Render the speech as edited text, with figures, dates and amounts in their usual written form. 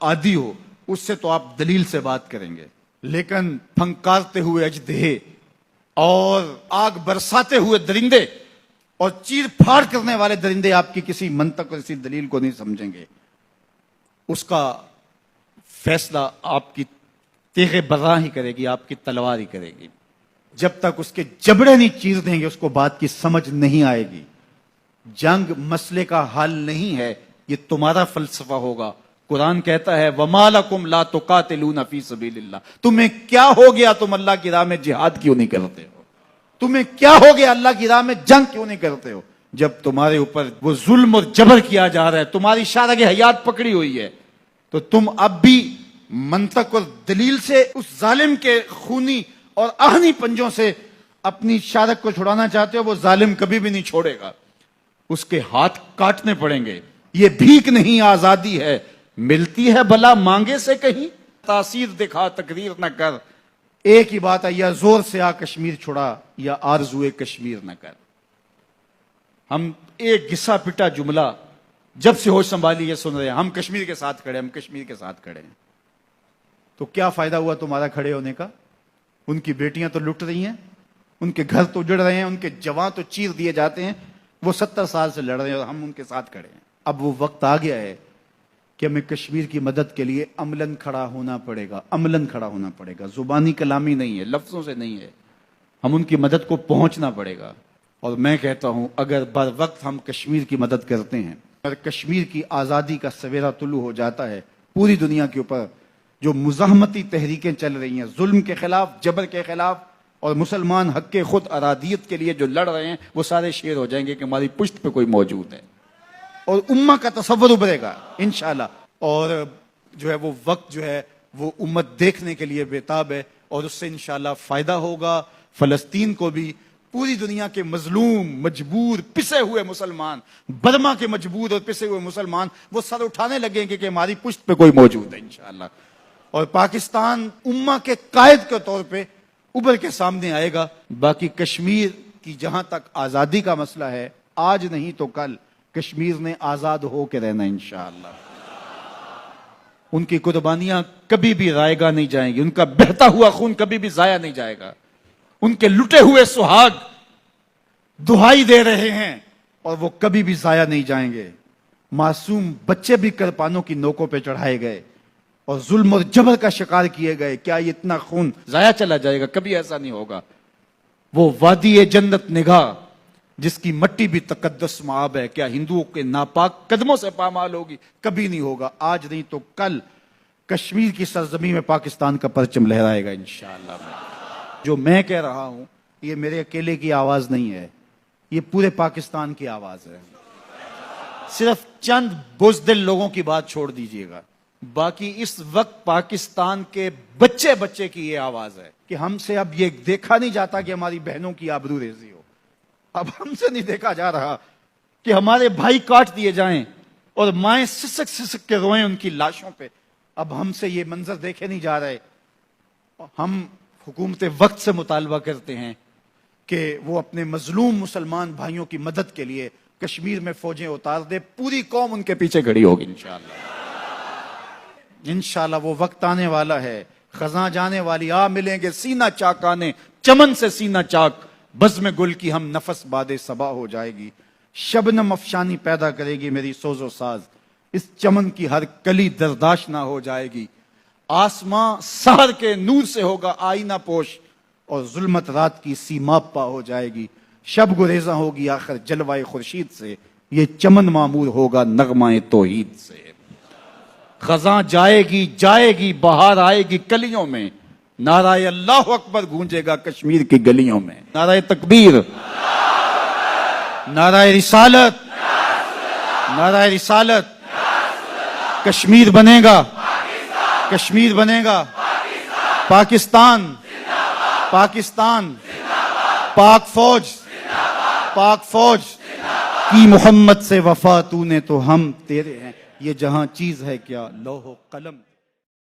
عادی ہو اس سے تو آپ دلیل سے بات کریں گے، لیکن پھنکارتے ہوئے اژدہے اور آگ برساتے ہوئے درندے اور چیر پھاڑ کرنے والے درندے آپ کی کسی منطق اور کسی دلیل کو نہیں سمجھیں گے. اس کا فیصلہ آپ کی تیغ برہ ہی کرے گی، آپ کی تلوار ہی کرے گی. جب تک اس کے جبڑے نہیں چیر دیں گے اس کو بات کی سمجھ نہیں آئے گی. جنگ مسئلے کا حل نہیں ہے، یہ تمہارا فلسفہ ہوگا. قرآن کہتا ہے وَمَا لَكُمْ لَا تُقَاتِلُونَ فِي سَبِيلِ اللَّهِ. تمہیں کیا ہو گیا، تم اللہ کی راہ میں جہاد کیوں نہیں کرتے ہو؟ تمہیں کیا ہو گیا، اللہ کی راہ میں جنگ کیوں نہیں کرتے ہو؟ جب تمہارے اوپر وہ ظلم اور جبر کیا جا رہا ہے، تمہاری شارغ حیات پکڑی ہوئی ہے، تو تم اب بھی منطق اور دلیل سے اس ظالم کے خونی اور آہنی پنجوں سے اپنی شارغ کو چھڑانا چاہتے ہو. وہ ظالم کبھی بھی نہیں چھوڑے گا، اس کے ہاتھ کاٹنے پڑیں گے. یہ بھیک نہیں آزادی ہے، ملتی ہے بلا مانگے سے کہیں. تاثیر دکھا تقریر نہ کر، ایک ہی بات ہے، یا زور سے آ کشمیر چھڑا یا آرزوئے کشمیر نہ کر. ہم ایک گھسا پٹا جملہ جب سے ہوش سنبھالی یہ سن رہے ہیں، ہم کشمیر کے ساتھ کھڑے ہیں، ہم کشمیر کے ساتھ کھڑے ہیں. تو کیا فائدہ ہوا تمہارا کھڑے ہونے کا؟ ان کی بیٹیاں تو لٹ رہی ہیں، ان کے گھر تو اجڑ رہے ہیں، ان کے جوان تو چیر دیے جاتے ہیں. وہ 70 سال سے لڑ رہے ہیں اور ہم ان کے ساتھ کھڑے ہیں. اب وہ وقت آ گیا ہے کہ ہمیں کشمیر کی مدد کے لیے عملاً کھڑا ہونا پڑے گا. عملاً کھڑا ہونا پڑے گا، زبانی کلامی نہیں ہے، لفظوں سے نہیں ہے. ہم ان کی مدد کو پہنچنا پڑے گا. اور میں کہتا ہوں اگر بر وقت ہم کشمیر کی مدد کرتے ہیں، اگر کشمیر کی آزادی کا سویرا طلوع ہو جاتا ہے، پوری دنیا کے اوپر جو مزاحمتی تحریکیں چل رہی ہیں ظلم کے خلاف، جبر کے خلاف، اور مسلمان حق کے خود ارادیت کے لیے جو لڑ رہے ہیں، وہ سارے شیر ہو جائیں گے کہ ہماری پشت پہ کوئی موجود ہے. اور امہ کا تصور ابھرے گا انشاءاللہ. اور جو ہے وہ وقت جو ہے وہ امت دیکھنے کے لیے بےتاب ہے، اور اس سے انشاءاللہ فائدہ ہوگا فلسطین کو بھی. پوری دنیا کے مظلوم، مجبور، پسے ہوئے مسلمان، برما کے مجبور اور پسے ہوئے مسلمان، وہ سر اٹھانے لگیں گے کہ ہماری پشت پہ کوئی موجود ہے انشاءاللہ. اور پاکستان امہ کے قائد کے طور پہ ابھر کے سامنے آئے گا. باقی کشمیر کی جہاں تک آزادی کا مسئلہ ہے، آج نہیں تو کل کشمیر نے آزاد ہو کے رہنا انشاءاللہ. ان کی قربانیاں کبھی بھی رائے گا نہیں جائیں گی، ان کا بہتا ہوا خون کبھی بھی ضائع نہیں جائے گا. ان کے لٹے ہوئے سہاگ دہائی دے رہے ہیں اور وہ کبھی بھی ضائع نہیں جائیں گے. معصوم بچے بھی کرپانوں کی نوکوں پہ چڑھائے گئے اور ظلم اور جبر کا شکار کیے گئے. کیا یہ اتنا خون ضائع چلا جائے گا؟ کبھی ایسا نہیں ہوگا. وہ وادی جنت نگاہ جس کی مٹی بھی تقدس معاب ہے، کیا ہندوؤں کے ناپاک قدموں سے پامال ہوگی؟ کبھی نہیں ہوگا. آج نہیں تو کل کشمیر کی سرزمین میں پاکستان کا پرچم لہرائے گا انشاءاللہ. جو میں کہہ رہا ہوں یہ میرے اکیلے کی آواز نہیں ہے، یہ پورے پاکستان کی آواز ہے. صرف چند بزدل لوگوں کی بات چھوڑ دیجئے گا، باقی اس وقت پاکستان کے بچے بچے کی یہ آواز ہے کہ ہم سے اب یہ دیکھا نہیں جاتا کہ ہماری بہنوں کی آبرو ریزی ہو. اب ہم سے نہیں دیکھا جا رہا کہ ہمارے بھائی کاٹ دیے جائیں اور مائیں سسک سسک کے روئیں ان کی لاشوں پہ. اب ہم سے یہ منظر دیکھے نہیں جا رہے. ہم حکومت وقت سے مطالبہ کرتے ہیں کہ وہ اپنے مظلوم مسلمان بھائیوں کی مدد کے لیے کشمیر میں فوجیں اتار دے. پوری قوم ان کے پیچھے کھڑی ہوگی انشاءاللہ. انشاءاللہ وہ وقت آنے والا ہے، خزاں جانے والی آ ملیں گے سینہ چاکانے، چمن سے سینہ چاک، بزم گل کی ہم نفس باد صبا ہو جائے گی. شبنم افشانی پیدا کرے گی میری سوز و ساز، اس چمن کی ہر کلی درداش نہ ہو جائے گی. آسماں سحر کے نور سے ہوگا آئینہ پوش، اور ظلمت رات کی سیما پا ہو جائے گی. شب گریزاں ہوگی آخر جلوائے خورشید سے، یہ چمن معمور ہوگا نغمہ توحید سے. خزاں جائے گی بہار آئے گی کلیوں میں، نعرہ اللہ اکبر گونجے گا کشمیر کی گلیوں میں. نعرہ تکبیر، نعرہ رسالت، نعرہ رسالت. کشمیر بنے گا، کشمیر بنے گا. پاکستان، پاکستان، پاک فوج، پاک فوج کی محمد سے وفا تو نے تو ہم تیرے ہیں. یہ جہاں چیز ہے کیا لوح و قلم